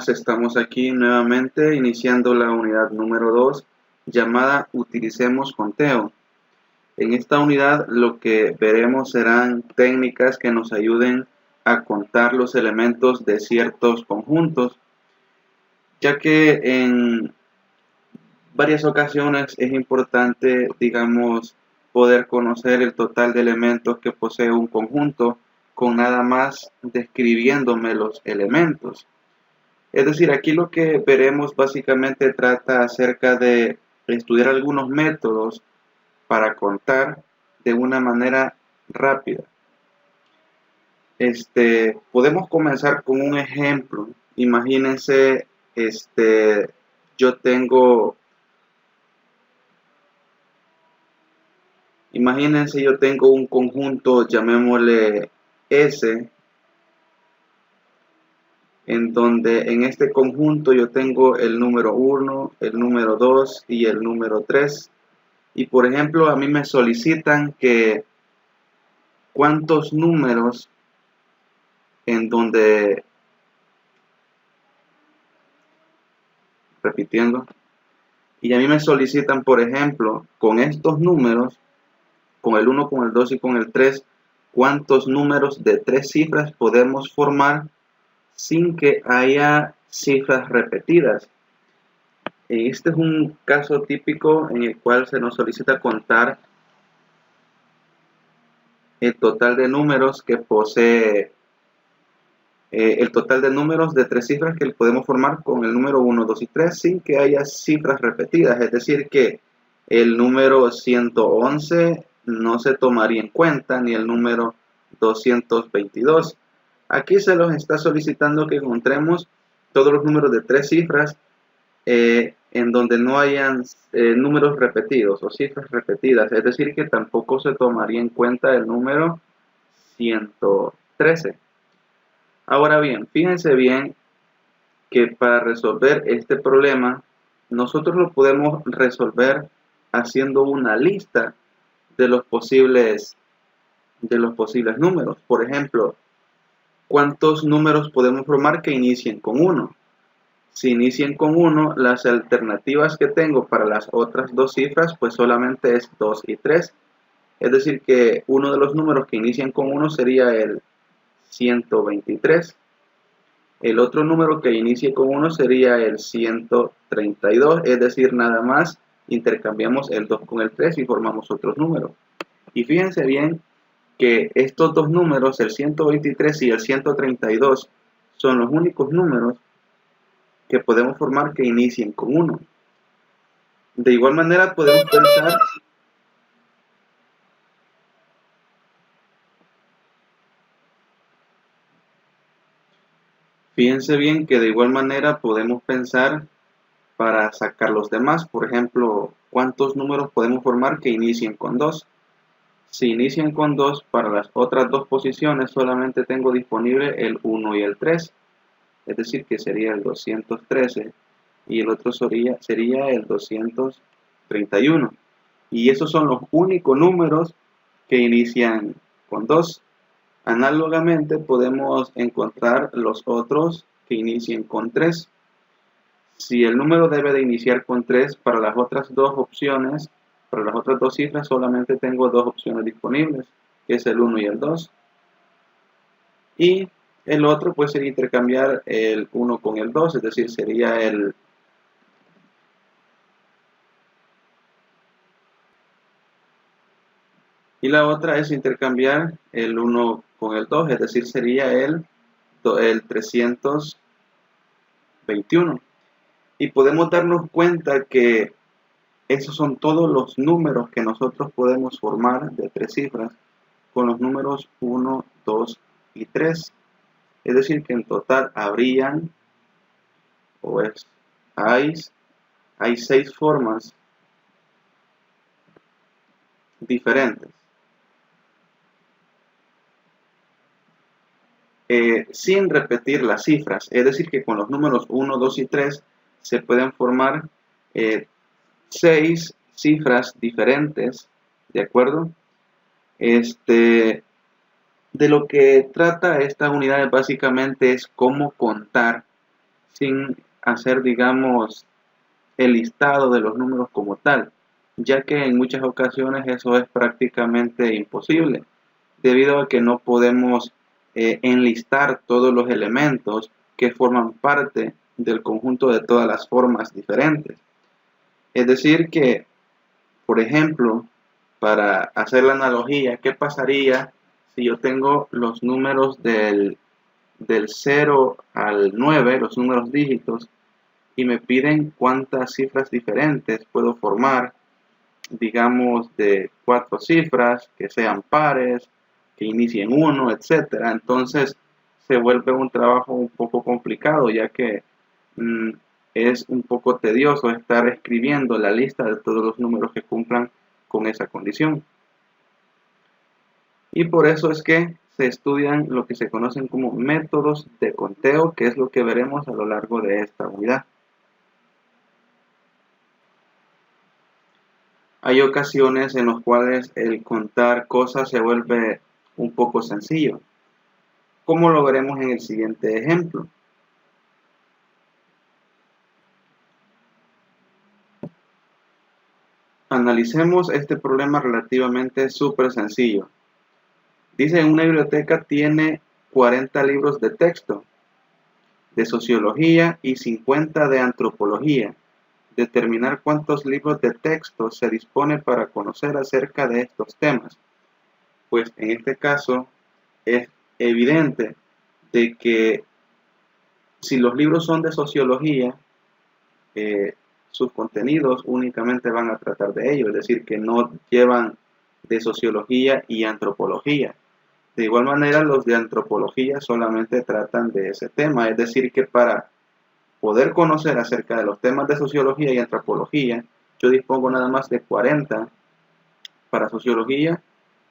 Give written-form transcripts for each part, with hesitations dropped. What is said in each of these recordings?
buenas, estamos aquí nuevamente iniciando la unidad número 2 llamada Utilicemos Conteo. En esta unidad lo que veremos serán técnicas que nos ayuden a contar los elementos de ciertos conjuntos, ya que en varias ocasiones es importante, poder conocer el total de elementos que posee un conjunto con nada más describiéndome los elementos. Es decir, aquí lo que veremos básicamente trata acerca de estudiar algunos métodos para contar de una manera rápida. Podemos comenzar con un ejemplo. Imagínense, yo tengo un conjunto, llamémosle S, en donde en este conjunto yo tengo el número 1, el número 2 y el número 3. Y por ejemplo, a mí me solicitan que cuántos números en donde, repitiendo, y a mí me solicitan, por ejemplo, con estos números, con el 1, con el 2 y con el 3, cuántos números de 3 cifras podemos formar sin que haya cifras repetidas. Este es un caso típico en el cual se nos solicita contar el total de números que posee, el total de números de 3 cifras que podemos formar con el número 1, 2 y 3 sin que haya cifras repetidas. Es decir, que el número 111 no se tomaría en cuenta, ni el número 222. Aquí se nos está solicitando que encontremos todos los números de 3 cifras en donde no hayan números repetidos o cifras repetidas, es decir, que tampoco se tomaría en cuenta el número 113. Ahora bien, fíjense bien que para resolver este problema, nosotros lo podemos resolver haciendo una lista de los posibles números. Por ejemplo, ¿cuántos números podemos formar que inicien con 1? Si inician con 1, las alternativas que tengo para las otras dos cifras pues solamente es 2 y 3. Es decir que uno de los números que inician con 1 sería el 123. El otro número que inicie con 1 sería el 132. Es decir, nada más intercambiamos el 2 con el 3 y formamos otros números. Y fíjense bien que estos dos números, el 123 y el 132, son los únicos números que podemos formar que inicien con 1. De igual manera podemos pensar fíjense bien que de igual manera podemos pensar para sacar los demás. Por ejemplo, ¿cuántos números podemos formar que inicien con 2? Si inician con 2, para las otras dos posiciones solamente tengo disponible el 1 y el 3. Es decir, que sería el 213 y el otro sería el 231. Y esos son los únicos números que inician con 2. Análogamente podemos encontrar los otros que inicien con 3. Si el número debe de iniciar con 3, para las otras dos opciones, para las otras dos cifras solamente tengo dos opciones disponibles, que es el 1 y el 2. Y el otro pues sería intercambiar el 1 con el 2, es decir, sería el y la otra es intercambiar el 1 con el 2, es decir, sería el 321. Y podemos darnos cuenta que esos son todos los números que nosotros podemos formar de 3 cifras con los números 1, 2 y 3. Es decir, que en total habrían, hay 6 formas diferentes. Sin repetir las cifras, es decir, que con los números 1, 2 y 3 se pueden formar 6 cifras diferentes, ¿de acuerdo? De lo que trata esta unidad básicamente es cómo contar sin hacer, digamos, el listado de los números como tal, ya que en muchas ocasiones eso es prácticamente imposible, debido a que no podemos enlistar todos los elementos que forman parte del conjunto de todas las formas diferentes. Es decir que, por ejemplo, para hacer la analogía, ¿qué pasaría si yo tengo los números del 0 al 9, los números dígitos, y me piden cuántas cifras diferentes puedo formar, digamos, de 4 cifras, que sean pares, que inicien 1, etcétera? Entonces se vuelve un trabajo un poco complicado, ya que es un poco tedioso estar escribiendo la lista de todos los números que cumplan con esa condición. Y por eso es que se estudian lo que se conocen como métodos de conteo, que es lo que veremos a lo largo de esta unidad. Hay ocasiones en las cuales el contar cosas se vuelve un poco sencillo, como lo veremos en el siguiente ejemplo. Analicemos este problema relativamente súper sencillo. Dice, una biblioteca tiene 40 libros de texto, de sociología y 50 de antropología. Determinar cuántos libros de texto se dispone para conocer acerca de estos temas. Pues en este caso es evidente de que si los libros son de sociología, sus contenidos únicamente van a tratar de ello, es decir, que no llevan de sociología y antropología. De igual manera, los de antropología solamente tratan de ese tema, es decir, que para poder conocer acerca de los temas de sociología y antropología, yo dispongo nada más de 40 para sociología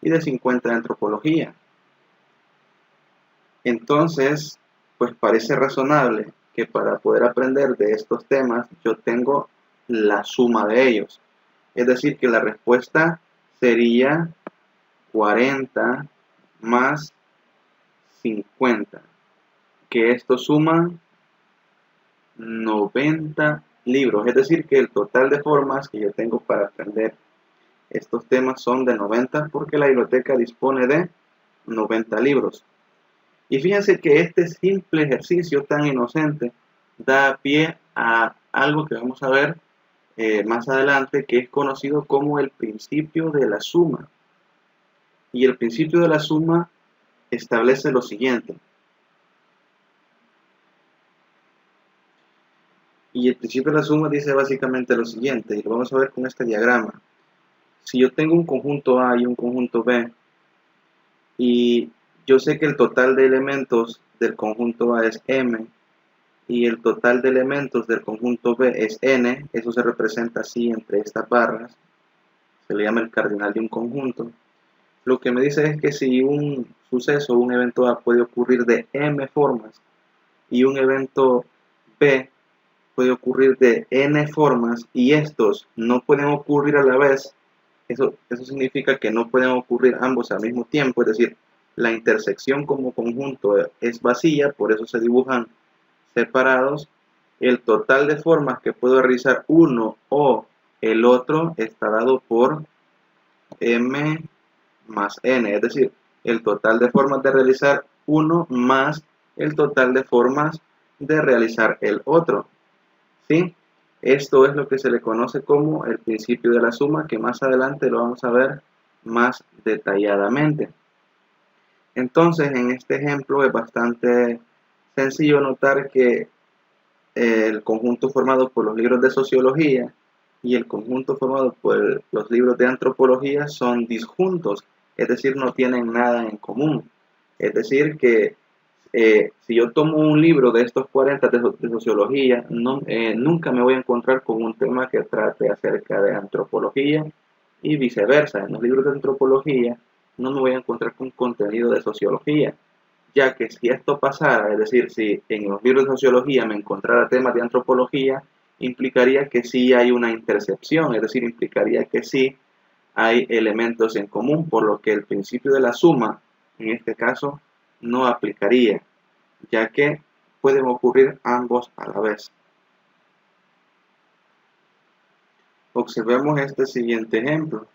y de 50 de antropología. Entonces, pues parece razonable que para poder aprender de estos temas yo tengo la suma de ellos. Es decir, que la respuesta sería 40 más 50, que esto suma 90 libros. Es decir, que el total de formas que yo tengo para aprender estos temas son de 90, porque la biblioteca dispone de 90 libros. Y fíjense que este simple ejercicio tan inocente da pie a algo que vamos a ver más adelante, que es conocido como el principio de la suma. Y el principio de la suma establece lo siguiente. Y el principio de la suma dice básicamente lo siguiente, y lo vamos a ver con este diagrama. Si yo tengo un conjunto A y un conjunto B, y yo sé que el total de elementos del conjunto A es M, y el total de elementos del conjunto B es N, eso se representa así entre estas barras, se le llama el cardinal de un conjunto. Lo que me dice es que si un suceso, un evento A puede ocurrir de M formas, y un evento B puede ocurrir de N formas, y estos no pueden ocurrir a la vez, eso significa que no pueden ocurrir ambos al mismo tiempo, es decir, la intersección como conjunto es vacía, por eso se dibujan separados. El total de formas que puedo realizar uno o el otro está dado por M más N, es decir, el total de formas de realizar uno más el total de formas de realizar el otro. ¿Sí? Esto es lo que se le conoce como el principio de la suma, que más adelante lo vamos a ver más detalladamente. Entonces, en este ejemplo es bastante sencillo notar que el conjunto formado por los libros de sociología y el conjunto formado por los libros de antropología son disjuntos, es decir, no tienen nada en común. Es decir, que si yo tomo un libro de estos 40 de sociología, nunca me voy a encontrar con un tema que trate acerca de antropología y viceversa. En los libros de antropología no me voy a encontrar con contenido de sociología, ya que si esto pasara, es decir, si en los libros de sociología me encontrara temas de antropología, implicaría que sí hay una intercepción, es decir, implicaría que sí hay elementos en común, por lo que el principio de la suma, en este caso, no aplicaría, ya que pueden ocurrir ambos a la vez. Observemos este siguiente ejemplo.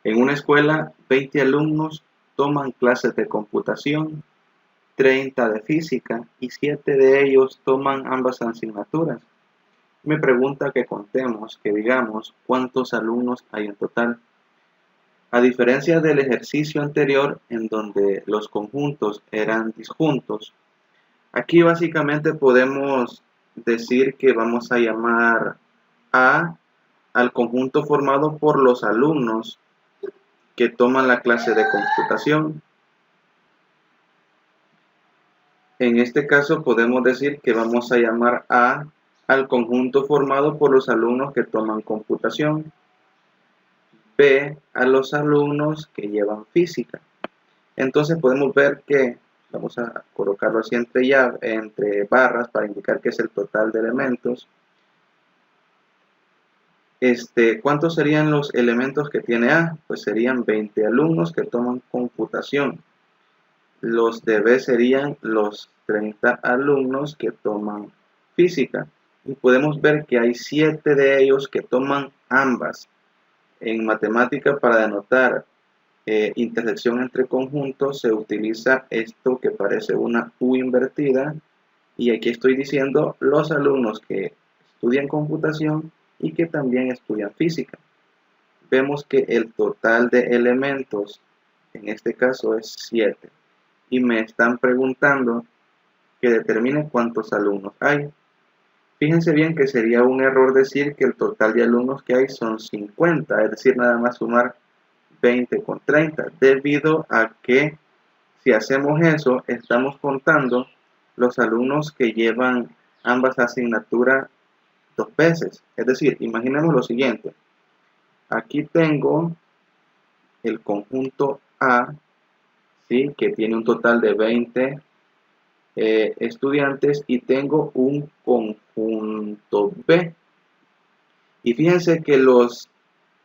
En una escuela, 20 alumnos toman clases de computación, 30 de física y 7 de ellos toman ambas asignaturas. Me pregunta que contemos, que digamos cuántos alumnos hay en total. A diferencia del ejercicio anterior en donde los conjuntos eran disjuntos, aquí básicamente podemos decir que vamos a llamar A al conjunto formado por los alumnos que toman la clase de computación. En este caso podemos decir que vamos a llamar A al conjunto formado por los alumnos que toman computación, B a los alumnos que llevan física. Entonces podemos ver que, vamos a colocarlo así entre barras para indicar que es el total de elementos. ¿Cuántos serían los elementos que tiene A? Pues serían 20 alumnos que toman computación. Los de B serían los 30 alumnos que toman física. Y podemos ver que hay 7 de ellos que toman ambas. En matemática, para denotar intersección entre conjuntos, se utiliza esto que parece una U invertida. Y aquí estoy diciendo los alumnos que estudian computación y que también estudian física. Vemos que el total de elementos en este caso es 7 y me están preguntando que determine cuántos alumnos hay. Fíjense bien que sería un error decir que el total de alumnos que hay son 50, es decir, nada más sumar 20 con 30, debido a que si hacemos eso estamos contando los alumnos que llevan ambas asignaturas 2 veces. Es decir, imaginemos lo siguiente. Aquí tengo el conjunto A, ¿sí?, que tiene un total de 20 estudiantes, y tengo un conjunto B. Y fíjense que los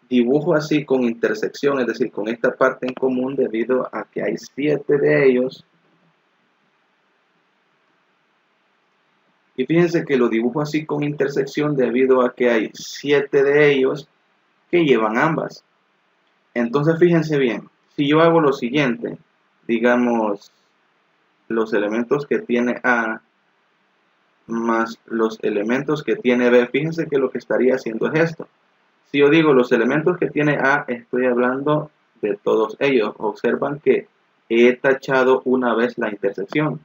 dibujo así con intersección, es decir, con esta parte en común, debido a que hay 7 de ellos. Y fíjense que lo dibujo así con intersección debido a que hay 7 de ellos que llevan ambas. Entonces fíjense bien, si yo hago lo siguiente, digamos, los elementos que tiene A más los elementos que tiene B, fíjense que lo que estaría haciendo es esto. Si yo digo los elementos que tiene A, estoy hablando de todos ellos. Observan que he tachado una vez la intersección.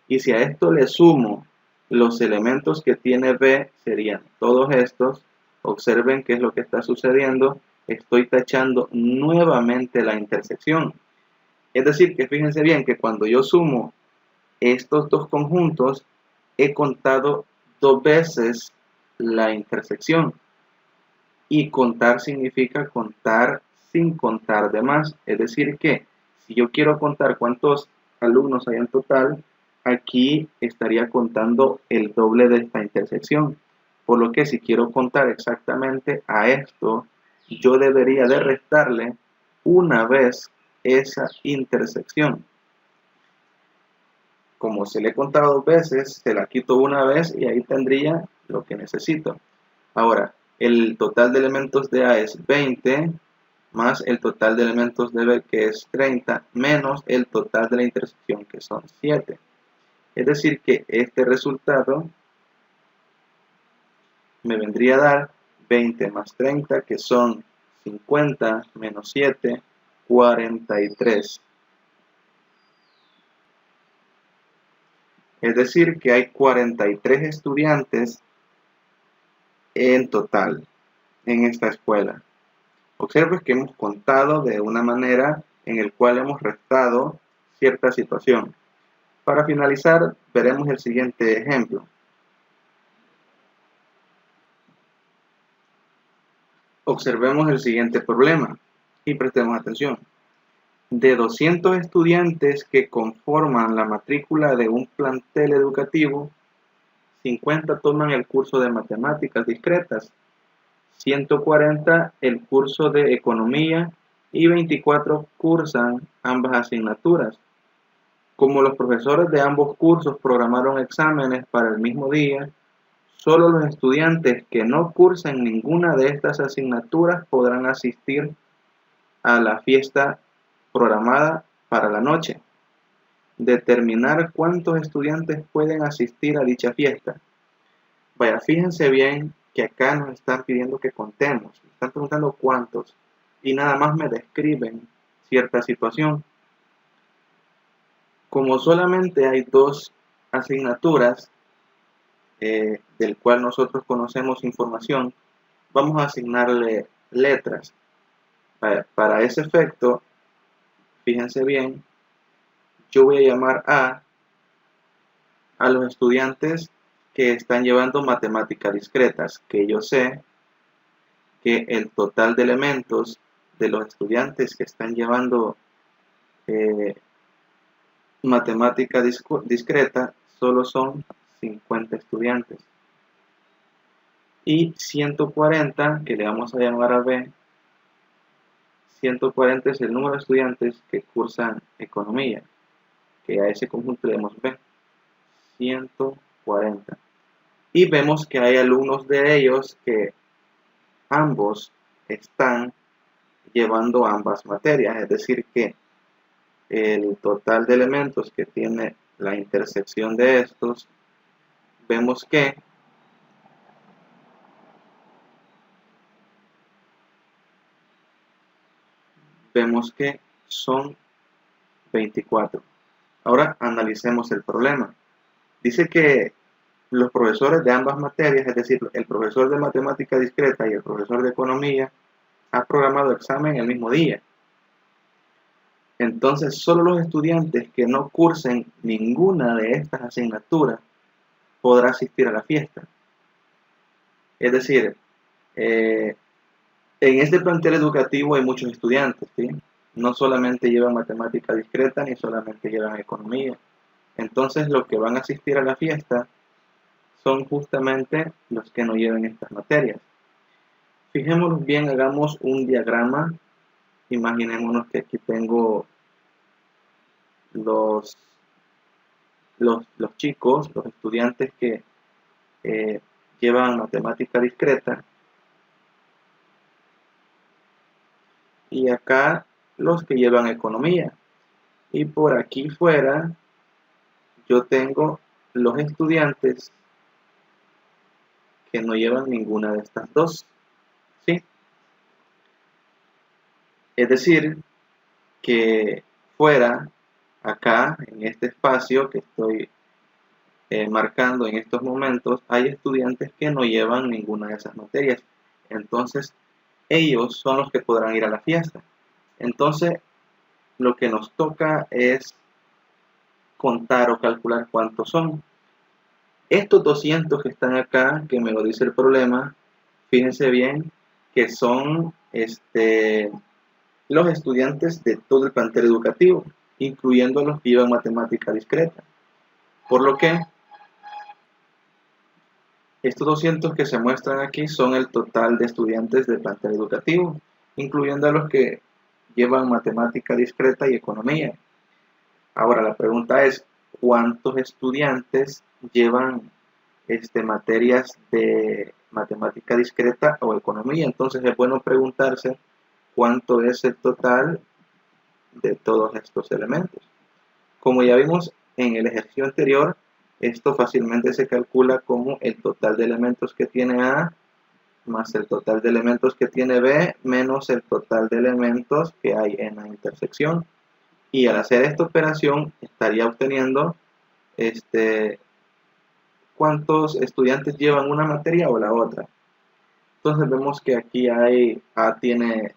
Y si a esto le sumo los elementos que tiene B, serían todos estos. Observen qué es lo que está sucediendo. Estoy tachando nuevamente la intersección. Es decir, que fíjense bien que cuando yo sumo estos dos conjuntos, he contado 2 veces la intersección. Y contar significa contar sin contar de más. Es decir que si yo quiero contar cuántos alumnos hay en total, aquí estaría contando el doble de esta intersección. Por lo que si quiero contar exactamente a esto, yo debería de restarle una vez esa intersección. Como se le he contado 2 veces, se la quito una vez y ahí tendría lo que necesito. Ahora, el total de elementos de A es 20, más el total de elementos de B, que es 30, menos el total de la intersección, que son 7. Es decir, que este resultado me vendría a dar 20 más 30, que son 50, menos 7, 43. Es decir, que hay 43 estudiantes en total en esta escuela. Observe que hemos contado de una manera en la cual hemos restado cierta situación. Para finalizar, veremos el siguiente ejemplo. Observemos el siguiente problema y prestemos atención. De 200 estudiantes que conforman la matrícula de un plantel educativo, 50 toman el curso de matemáticas discretas, 140 el curso de economía y 24 cursan ambas asignaturas. Como los profesores de ambos cursos programaron exámenes para el mismo día, solo los estudiantes que no cursen ninguna de estas asignaturas podrán asistir a la fiesta programada para la noche. Determinar cuántos estudiantes pueden asistir a dicha fiesta. Vaya, fíjense bien que acá nos están pidiendo que contemos, me están preguntando cuántos y nada más me describen cierta situación. Como solamente hay dos asignaturas del cual nosotros conocemos información, vamos a asignarle letras. Para ese efecto, fíjense bien, yo voy a llamar a los estudiantes que están llevando matemáticas discretas, que yo sé que el total de elementos de los estudiantes que están llevando matemática discreta solo son 50 estudiantes. Y 140, que le vamos a llamar a B, 140 es el número de estudiantes que cursan economía, que a ese conjunto le damos B, 140. Y vemos que hay alumnos de ellos que ambos están llevando ambas materias, es decir que el total de elementos que tiene la intersección de estos, vemos que son 24. Ahora analicemos el problema. Dice que los profesores de ambas materias, es decir, el profesor de matemática discreta y el profesor de economía, ha programado examen el mismo día. Entonces, solo los estudiantes que no cursen ninguna de estas asignaturas podrán asistir a la fiesta. Es decir, en este plantel educativo hay muchos estudiantes, ¿sí? No solamente llevan matemática discreta ni solamente llevan economía. Entonces, los que van a asistir a la fiesta son justamente los que no lleven estas materias. Fijémonos bien, hagamos un diagrama. Imaginémonos que aquí tengo los chicos, los estudiantes que llevan matemática discreta, y acá los que llevan economía, y por aquí fuera yo tengo los estudiantes que no llevan ninguna de estas dos, ¿sí? Es decir, que fuera, acá, en este espacio que estoy marcando en estos momentos, hay estudiantes que no llevan ninguna de esas materias. Entonces, ellos son los que podrán ir a la fiesta. Entonces, lo que nos toca es contar o calcular cuántos son. Estos 200 que están acá, que me lo dice el problema, fíjense bien que son los estudiantes de todo el plantel educativo, incluyendo los que llevan matemática discreta. Por lo que estos 200 que se muestran aquí son el total de estudiantes del plantel educativo, incluyendo a los que llevan matemática discreta y economía. Ahora la pregunta es, ¿cuántos estudiantes llevan materias de matemática discreta o economía? Entonces es bueno preguntarse cuánto es el total de todos estos elementos. Como ya vimos en el ejercicio anterior, esto fácilmente se calcula como el total de elementos que tiene A más el total de elementos que tiene B menos el total de elementos que hay en la intersección. Y al hacer esta operación estaría obteniendo cuántos estudiantes llevan una materia o la otra. Entonces vemos que aquí hay A tiene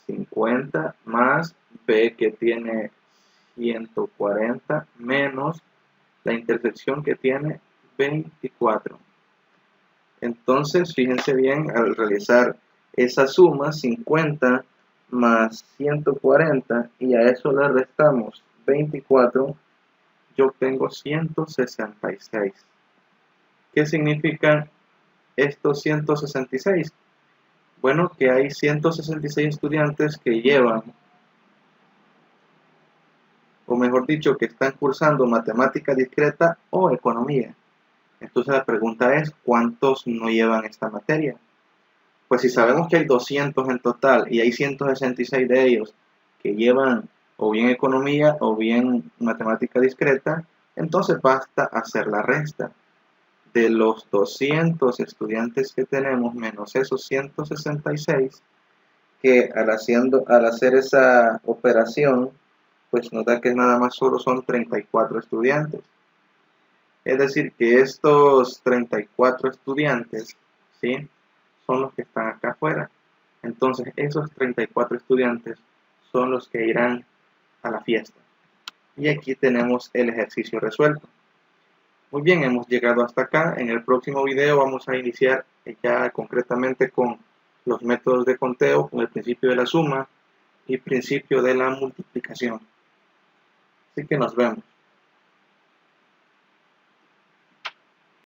50 más B que tiene 140 menos la intersección que tiene 24. Entonces fíjense bien, al realizar esa suma, 50 más 140, y a eso le restamos 24, yo obtengo 166. ¿Qué significan estos 166? Bueno, que hay 166 estudiantes que llevan, o o mejor dicho, que están cursando matemática discreta o economía. Entonces la pregunta es, ¿cuántos no llevan esta materia? Pues si sabemos que hay 200 en total y hay 166 de ellos que llevan o bien economía o bien matemática discreta, entonces basta hacer la resta de los 200 estudiantes que tenemos menos esos 166, que al hacer esa operación, pues nos da que nada más solo son 34 estudiantes. Es decir, que estos 34 estudiantes, ¿sí?, son los que están acá afuera. Entonces, esos 34 estudiantes son los que irán a la fiesta. Y aquí tenemos el ejercicio resuelto. Muy bien, hemos llegado hasta acá. En el próximo video vamos a iniciar ya concretamente con los métodos de conteo, con el principio de la suma y principio de la multiplicación. Así que nos vemos.